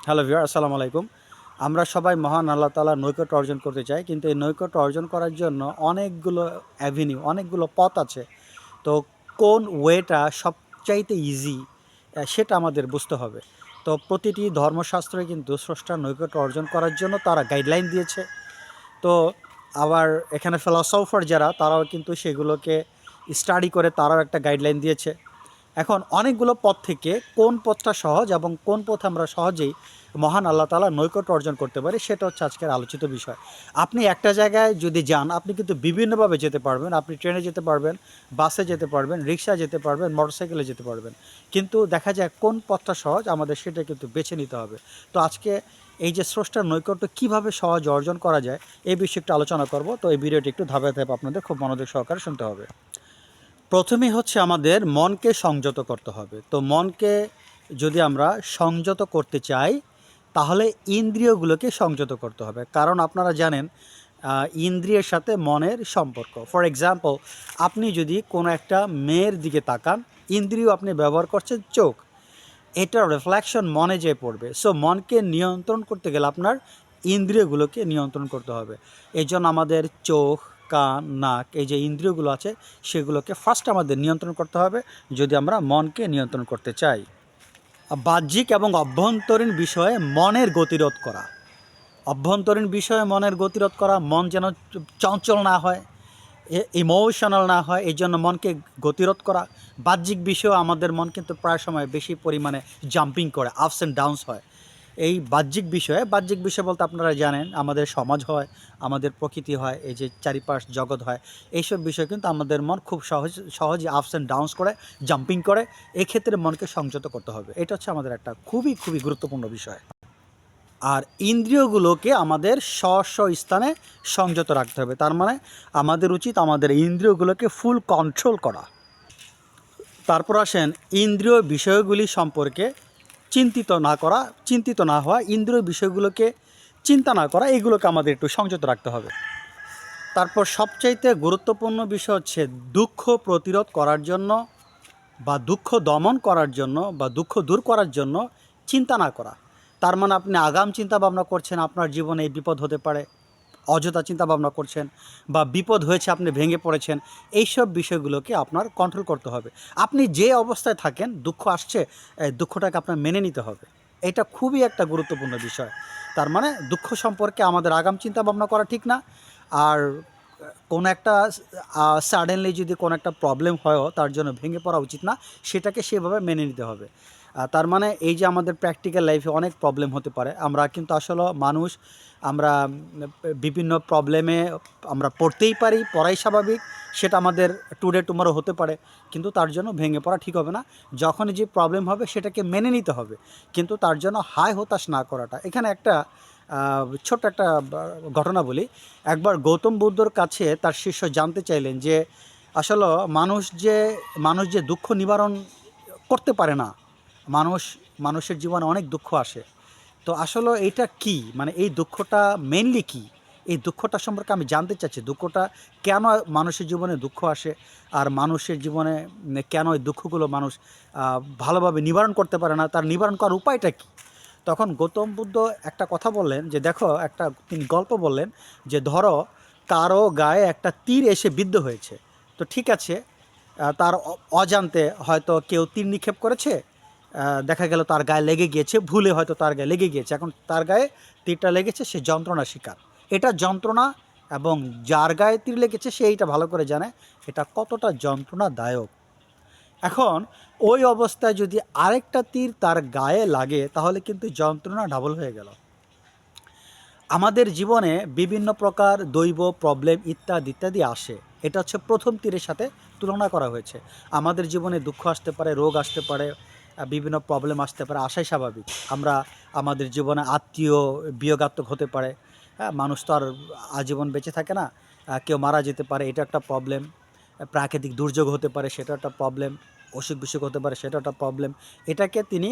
Hello viewer, আসসালামু আলাইকুম। আমরা সবাই মহান আল্লাহ তাআলার নৈকট্য অর্জন করতে চাই, কিন্তু এই নৈকট্য অর্জন করার জন্য অনেকগুলো অ্যাভিনিউ, অনেকগুলো পথ আছে। তো কোন ওয়েটা সবচাইতে ইজি সেটা আমাদের বুঝতে হবে। তো প্রতিটি ধর্মশাস্ত্রে কিন্তু স্রষ্টার নৈকট্য অর্জন করার জন্য তারা গাইডলাইন দিয়েছে। তো আবার এখানে ফিলসফার যারা, তারাও কিন্তু সেগুলোকে স্টাডি করে তারাও একটা গাইডলাইন দিয়েছে। এখন অনেকগুলো পথ থেকে কোন পথটা সহজ এবং কোন পথে আমরা সহজেই মহান আল্লাহ তাআলার নৈকট্য অর্জন করতে পারি, সেটা হচ্ছে আজকের আলোচিত বিষয়। আপনি একটা জায়গায় যদি যান, আপনি কিন্তু বিভিন্নভাবে যেতে পারবেন। আপনি ট্রেনে যেতে পারবেন, বাসে যেতে পারবেন, রিক্সায় যেতে পারবেন, মোটরসাইকেলে যেতে পারবেন। কিন্তু দেখা যায় কোন পথটা সহজ, আমাদের সেটা কিন্তু বেছে নিতে হবে। তো আজকে এই যে স্রষ্টার নৈকট্য কীভাবে সহজ অর্জন করা যায়, এই বিষয়ে একটু আলোচনা করব। তো এই ভিডিওটি একটু ধাপে ধাপে আপনাদের খুব মনোযোগ সহকারে শুনতে হবে। প্রথমেই হচ্ছে আমাদের মনকে সংযত করতে হবে। তো মনকে যদি আমরা সংযত করতে চাই, তাহলে ইন্দ্রিয়গুলোকে সংযত করতে হবে। কারণ আপনারা জানেন ইন্দ্রিয়ের সাথে মনের সম্পর্ক। ফর এক্সাম্পল, আপনি যদি কোনো একটা মেয়ের দিকে তাকান, ইন্দ্রিয় আপনি ব্যবহার করছেন চোখ, এটার রিফ্লেকশন মনে যেয়ে পড়বে। সো মনকে নিয়ন্ত্রণ করতে গেলে আপনার ইন্দ্রিয়গুলোকে নিয়ন্ত্রণ করতে হবে। এই জন্য আমাদের চোখ, কান, নাক, এই যে ইন্দ্রিয়গুলো আছে, সেগুলোকে ফার্স্ট আমাদের নিয়ন্ত্রণ করতে হবে যদি আমরা মনকে নিয়ন্ত্রণ করতে চাই। বাহ্যিক এবং অভ্যন্তরীণ বিষয়ে মনের গতিরোধ করা। অভ্যন্তরীণ বিষয়ে মনের গতিরোধ করা, মন যেন চঞ্চল না হয়, ইমোশনাল না হয়, এই জন্য মনকে গতিরোধ করা। বাহ্যিক বিষয়েও আমাদের মন কিন্তু প্রায় সময় বেশি পরিমাণে জাম্পিং করে, আপস অ্যান্ড ডাউনস হয়। এই বাহ্যিক বিষয় বলতে আপনারা জানেন আমাদের সমাজ হয়, আমাদের প্রকৃতি হয়, এই যে চারিপাশ জগৎ হয়, এইসব বিষয় কিন্তু আমাদের মন খুব সহজে আপস অ্যান্ড ডাউনস করে, জাম্পিং করে। এক্ষেত্রে মনকে সংযত করতে হবে। এটা হচ্ছে আমাদের একটা খুবই খুবই গুরুত্বপূর্ণ বিষয়। আর ইন্দ্রিয়গুলোকে আমাদের স্ব স্থানে সংযত রাখতে হবে। তার মানে আমাদের উচিত আমাদের ইন্দ্রিয়গুলোকে ফুল কন্ট্রোল করা। তারপর আসেন ইন্দ্রিয় বিষয়গুলি সম্পর্কে চিন্তিত না হওয়া, ইন্দ্রিয় বিষয়গুলোকে চিন্তা না করা, এগুলোকে আমাদের একটু সংযত রাখতে হবে। তারপর সবচাইতে গুরুত্বপূর্ণ বিষয় হচ্ছে দুঃখ প্রতিরোধ করার জন্য বা দুঃখ দমন করার জন্য বা দুঃখ দূর করার জন্য চিন্তা না করা। তার মানে আপনি আগাম চিন্তা ভাবনা করছেন, আপনার জীবনে এই বিপদ হতে পারে, অযথা চিন্তা ভাবনা করছেন, বা বিপদ হয়েছে আপনি ভেঙে পড়েছেন, এইসব বিষয়গুলোকে আপনার কন্ট্রোল করতে হবে। আপনি যে অবস্থায় থাকেন, দুঃখ আসছে, দুঃখটাকে আপনার মেনে নিতে হবে। এটা খুবই একটা গুরুত্বপূর্ণ বিষয়। তার মানে দুঃখ সম্পর্কে আমাদের আগাম চিন্তা ভাবনা করা ঠিক না। আর কোনো একটা সাডেনলি যদি কোনো একটা প্রবলেম হয়ও, তার জন্য ভেঙে পড়া উচিত না, সেটাকে সেভাবে মেনে নিতে হবে। তার মানে এই যে আমাদের প্র্যাকটিক্যাল লাইফে অনেক প্রবলেম হতে পারে, আমরা কিন্তু আসলে মানুষ, আমরা বিভিন্ন প্রবলেমে আমরা পড়তেই পারি, পড়াই স্বাভাবিক, সেটা আমাদের টুডে টুমরো হতে পারে, কিন্তু তার জন্য ভেঙে পড়া ঠিক হবে না। যখনই যে প্রবলেম হবে সেটাকে মেনে নিতে হবে, কিন্তু তার জন্য হায় হতাশ না করাটা। এখানে একটা ছোট্ট একটা ঘটনা বলি। একবার গৌতম বুদ্ধর কাছে তার শিষ্য জানতে চাইলেন যে আসলে মানুষ যে দুঃখ নিবারণ করতে পারে না, মানুষের জীবনে অনেক দুঃখ আসে। তো আসলে এইটা কি, মানে এই দুঃখটা মেইনলি কি, এই দুঃখটা সম্পর্কে আমি জানতে চাচ্ছি। দুঃখটা কেন মানুষের জীবনে দুঃখ আসে, আর মানুষের জীবনে কেন এই দুঃখগুলো মানুষ ভালোভাবে নিবারণ করতে পারে না, তার নিবারণ করার উপায়টা কী? তখন গৌতম বুদ্ধ একটা কথা বললেন যে দেখো, তিনি গল্প বললেন যে ধরো কারো গায়ে একটা তীর এসে বিদ্ধ হয়েছে। তো ঠিক আছে, তার অজান্তে হয়তো কেউ তীর নিক্ষেপ করেছে, দেখা গেল তার গায়ে লেগে গিয়েছে, ভুলে হয়তো তার গায়ে লেগে গিয়েছে, এখন তার গায়ে তীরটা লেগেছে, সে যন্ত্রণা শিকার। এটা যন্ত্রণা, এবং যার গায়ে তীর লেগেছে সে এইটা ভালো করে জানে এটা কতটা যন্ত্রণাদায়ক। এখন ওই অবস্থায় যদি আরেকটা তীর তার গায়ে লাগে, তাহলে কিন্তু যন্ত্রণা ডাবল হয়ে গেল। আমাদের জীবনে বিভিন্ন প্রকার দৈব প্রবলেম ইত্যাদি ইত্যাদি আসে, এটা হচ্ছে প্রথম তীরের সাথে তুলনা করা হয়েছে। আমাদের জীবনে দুঃখ আসতে পারে, রোগ আসতে পারে, বিভিন্ন প্রবলেম আসতে পারে, আসাই স্বাভাবিক। আমাদের জীবনে আত্মীয় বিয়োগাত্মক হতে পারে। হ্যাঁ, মানুষ তো আর আজীবন বেঁচে থাকে না, কেউ মারা যেতে পারে, এটা একটা প্রবলেম। প্রাকৃতিক দুর্যোগ হতে পারে, সেটা একটা প্রবলেম। অসুখ বিসুখ হতে পারে, সেটা একটা প্রবলেম। এটাকে তিনি,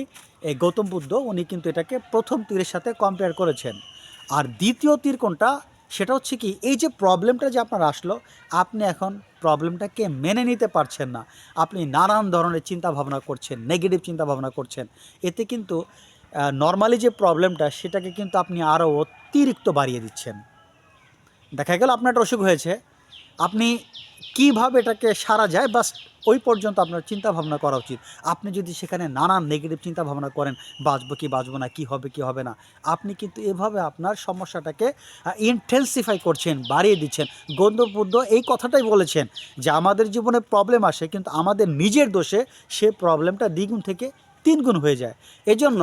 এই গৌতম বুদ্ধ, উনি কিন্তু এটাকে প্রথম তীরের সাথে কম্পেয়ার করেছেন। আর দ্বিতীয় তীর কোনটা, সেটা হচ্ছে কি, এই যে প্রবলেমটা যে আপনার আসলো, আপনি এখন প্রবলেমটাকে মেনে নিতে পারছেন না, আপনি নানান ধরনের চিন্তা ভাবনা করছেন, নেগেটিভ চিন্তা ভাবনা করছেন। এতে কিন্তু নর্মালি যে প্রবলেমটা সেটাকে কিন্তু আপনি আরও অতিরিক্ত বাড়িয়ে দিচ্ছেন। দেখা গেল আপনার একটা অসুখ হয়েছে, আপনি কিভাবে এটাকে সারা যায় বাস ওই পর্যন্ত আপনার চিন্তা ভাবনা করা উচিত। আপনি যদি সেখানে নানান নেগেটিভ চিন্তা ভাবনা করেন, বাঁচবো কি বাঁচবো না, কী হবে কি হবে না, আপনি কিন্তু এভাবে আপনার সমস্যাটাকে ইনটেন্সিফাই করছেন, বাড়িয়ে দিচ্ছেন। গৌতম বুদ্ধ এই কথাটাই বলেছেন যে আমাদের জীবনে প্রবলেম আসে, কিন্তু আমাদের নিজের দোষে সে প্রবলেমটা দ্বিগুণ থেকে তিনগুণ হয়ে যায়। এজন্য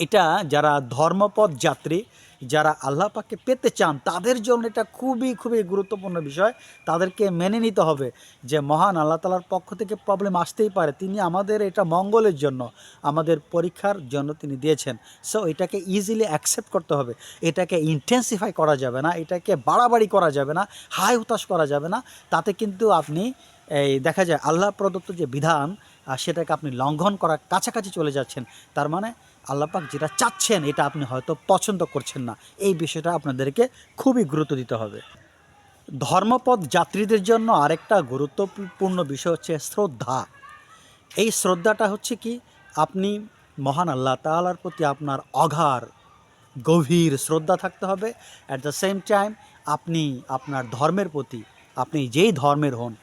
এটা যারা ধর্মপথ যাত্রী, যারা আল্লাহ পাককে পেতে চান, তাদের জন্য এটা খুবই খুবই গুরুত্বপূর্ণ বিষয়। তাদেরকে মেনে নিতে হবে যে মহান আল্লাহ তাআলার পক্ষ থেকে প্রবলেম আসতেই পারে, তিনি আমাদের এটা মঙ্গলের জন্য, আমাদের পরীক্ষার জন্য তিনি দিয়েছেন। সো এটাকে ইজিলি অ্যাকসেপ্ট করতে হবে, এটাকে ইন্টেন্সিফাই করা যাবে না, এটাকে বাড়াবাড়ি করা যাবে না, হাই হুতাশ করা যাবে না। তাতে কিন্তু আপনি এই দেখা যায় আল্লাহ প্রদত্ত যে বিধান সেটাকে আপনি লঙ্ঘন করার কাছাকাছি চলে যাচ্ছেন। তার মানে আল্লাহ পাক যেটা চাচ্ছেন এটা আপনি হয়তো পছন্দ করছেন না। এই বিষয়টা আপনাদেরকে খুবই গুরুত্ব দিতে হবে। ধর্মপথ যাত্রীদের জন্য আরেকটা গুরুত্বপূর্ণ বিষয় হচ্ছে শ্রদ্ধা। এই শ্রদ্ধাটা হচ্ছে কি, আপনি মহান আল্লাহ তাআলার প্রতি আপনার অগাধ গভীর শ্রদ্ধা থাকতে হবে। অ্যাট দ্য সেম টাইম আপনি আপনার ধর্মের প্রতি, আপনি যেই ধর্মের হন,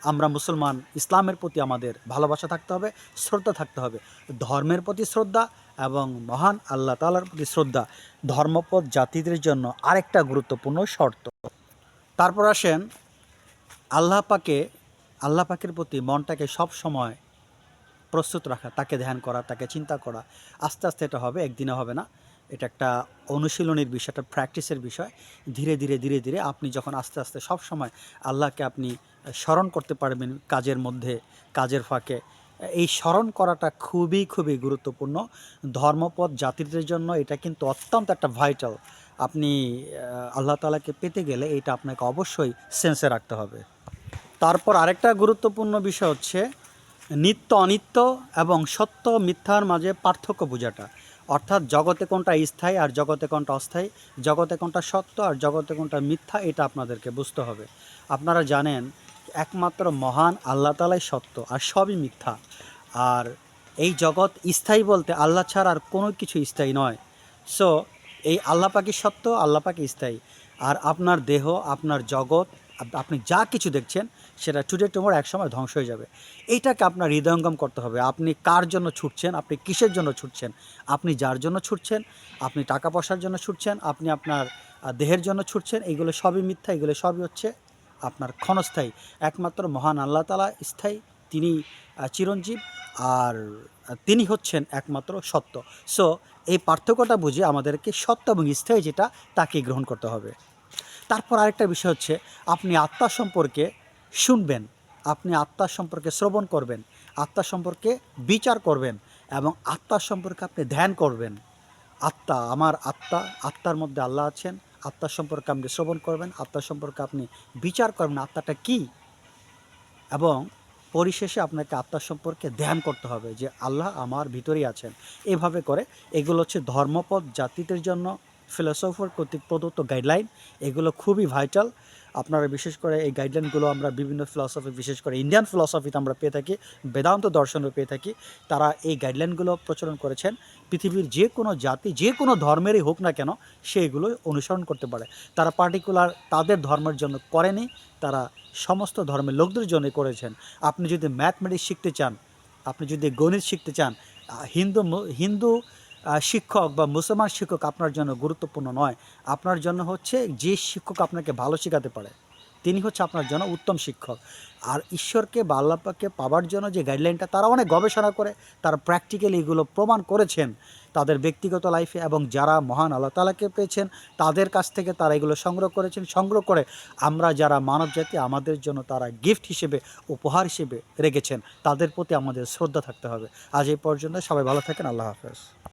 আমরা মুসলমান, ইসলামের প্রতি আমাদের ভালোবাসা থাকতে হবে, শ্রদ্ধা থাকতে হবে। ধর্মের প্রতি শ্রদ্ধা এবং মহান আল্লাহ তাআলার প্রতি শ্রদ্ধা ধর্মপথ জাতিদের জন্য আরেকটা গুরুত্বপূর্ণ শর্ত। তারপর আসেন আল্লাহ পাকের প্রতি মনটাকে সব সময় প্রস্তুত রাখা, তাকে ধ্যান করা, তাকে চিন্তা করা। আস্তে আস্তে এটা হবে, একদিনে হবে না। এটা একটা অনুশীলনের বিষয়, একটা প্র্যাকটিসের বিষয়। ধীরে ধীরে ধীরে ধীরে আপনি যখন আস্তে আস্তে সব সময় আল্লাহকে আপনি স্মরণ করতে পারবেন কাজের মধ্যে, কাজের ফাঁকে, এই স্মরণ করাটা খুবই খুবই গুরুত্বপূর্ণ। ধর্মপথ জাতিদের জন্য এটা কিন্তু অত্যন্ত একটা ভাইটাল। আপনি আল্লাহ তাআলাকে পেতে গেলে এটা আপনাকে অবশ্যই সেন্সে রাখতে হবে। তারপর আরেকটা গুরুত্বপূর্ণ বিষয় হচ্ছে নিত্য অনিত্য এবং সত্য মিথ্যার মাঝে পার্থক্য বোঝাটা। অর্থাৎ জগতে কোনটা স্থায়ী আর জগতে কোনটা অস্থায়ী, জগতে কোনটা সত্য আর জগতে কোনটা মিথ্যা, এটা আপনাদেরকে বুঝতে হবে। আপনারা জানেন একমাত্র মহান আল্লাহ তাআলাই সত্য আর সবই মিথ্যা। আর এই জগৎ স্থায়ী বলতে আল্লাহ ছাড়া আর কোনো কিছু স্থায়ী নয়। সো এই আল্লাহ পাকই সত্য, আল্লাহ পাকই স্থায়ী। আর আপনার দেহ, আপনার জগৎ, আপনি যা কিছু দেখছেন সেটা টুডে টুমোর একসময় ধ্বংস হয়ে যাবে। এইটাকে আপনার হৃদয়ঙ্গম করতে হবে। আপনি কার জন্য ছুটছেন, আপনি কিসের জন্য ছুটছেন? আপনি যার জন্য ছুটছেন, আপনি টাকা পয়সার জন্য ছুটছেন, আপনি আপনার দেহের জন্য ছুটছেন, এগুলো সবই মিথ্যা, এগুলো সবই হচ্ছে আপনার ক্ষণস্থায়ী। একমাত্র মহান আল্লাহ তাআলা স্থায়ী, তিনি চিরঞ্জীব, আর তিনি হচ্ছেন একমাত্র সত্য। সো এই পার্থক্যটা বুঝে আমাদেরকে সত্য এবং স্থায়ী যেটা, তাকে গ্রহণ করতে হবে। তারপর আরেকটা বিষয় হচ্ছে আপনি আত্মা সম্পর্কে শুনবেন, আপনি আত্মার সম্পর্কে শ্রবণ করবেন, আত্মা সম্পর্কে বিচার করবেন এবং আত্মার সম্পর্কে আপনি ধ্যান করবেন। আত্মা, আমার আত্মা, আত্মার মধ্যে আল্লাহ আছেন, আত্মার সম্পর্কে আপনি শ্রবণ করবেন, আত্মার সম্পর্কে আপনি বিচার করবেন আত্মাটা কী, এবং পরিশেষে আপনাকে আত্মার সম্পর্কে ধ্যান করতে হবে যে আল্লাহ আমার ভিতরেই আছেন। এভাবে করে এগুলো হচ্ছে ধর্মপথ জাতিদের জন্য ফিলোসফার কর্তৃক প্রদত্ত গাইডলাইন। এগুলো খুবই ভাইটাল। আপনারা বিশেষ করে এই গাইডলাইনগুলো আমরা বিভিন্ন ফিলসফি, বিশেষ করে ইন্ডিয়ান ফিলসফিতে আমরা পেয়ে থাকি, বেদান্ত দর্শনেও পেয়ে থাকি। তারা এই গাইডলাইনগুলো প্রচলন করেছেন। পৃথিবীর যে কোনো জাতি, যে কোনো ধর্মেরই হোক না কেন, সেগুলো অনুসরণ করতে পারে। তারা পার্টিকুলার তাদের ধর্মের জন্য করেনি, তারা সমস্ত ধর্মের লোকদের জন্য করেছেন। আপনি যদি ম্যাথমেটিক্স শিখতে চান, আপনি যদি গণিত শিখতে চান, হিন্দু শিক্ষক বা মুসলমান শিক্ষক আপনার জন্য গুরুত্বপূর্ণ নয়। আপনার জন্য হচ্ছে যে শিক্ষক আপনাকে ভালো শেখাতে পারে, তিনি হচ্ছে আপনার জন্য উত্তম শিক্ষক। আর ঈশ্বরকে বা আল্লাহ পাককে পাওয়ার জন্য যে গাইডলাইনটা, তারা অনেক গবেষণা করে, তারা প্র্যাকটিক্যালি এগুলো প্রমাণ করেছেন তাদের ব্যক্তিগত লাইফে, এবং যারা মহান আল্লাহ তাআলাকে পেয়েছেন তাদের কাছ থেকে তারা এগুলো সংগ্রহ করেছেন। সংগ্রহ করে আমরা যারা মানব জাতি, আমাদের জন্য তারা গিফট হিসেবে, উপহার হিসেবে রেখেছেন। তাদের প্রতি আমাদের শ্রদ্ধা থাকতে হবে। আজ এই পর্যন্ত, সবাই ভালো থাকেন, আল্লাহ হাফেজ।